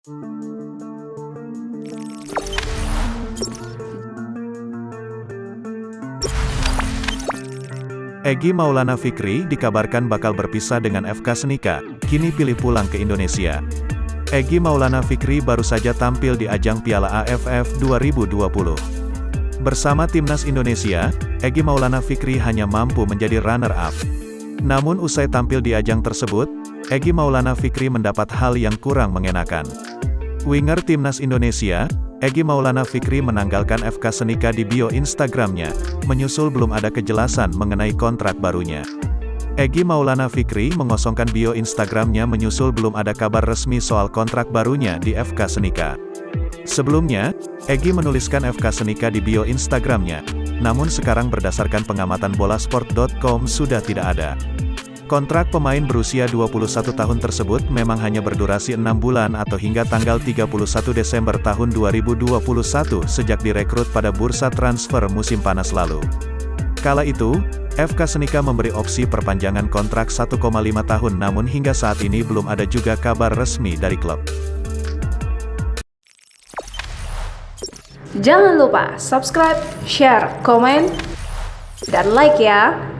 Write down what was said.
Egy Maulana Fikri dikabarkan bakal berpisah dengan FK Senika, kini pilih pulang ke Indonesia. Egy Maulana Fikri baru saja tampil di ajang Piala AFF 2020. Bersama timnas Indonesia, Egy Maulana Fikri hanya mampu menjadi runner-up. Namun usai tampil di ajang tersebut, Egy Maulana Fikri mendapat hal yang kurang mengenakan. Winger timnas Indonesia, Egy Maulana Fikri menanggalkan FK Senika di bio Instagramnya, menyusul belum ada kejelasan mengenai kontrak barunya. Egy Maulana Fikri mengosongkan bio Instagramnya menyusul belum ada kabar resmi soal kontrak barunya di FK Senika. Sebelumnya, Egy menuliskan FK Senika di bio Instagramnya, namun sekarang berdasarkan pengamatan bolasport.com sudah tidak ada. Kontrak pemain berusia 21 tahun tersebut memang hanya berdurasi 6 bulan atau hingga tanggal 31 Desember tahun 2021 sejak direkrut pada bursa transfer musim panas lalu. Kala itu, FK Senika memberi opsi perpanjangan kontrak 1,5 tahun namun hingga saat ini belum ada juga kabar resmi dari klub. Jangan lupa subscribe, share, komen, dan like ya!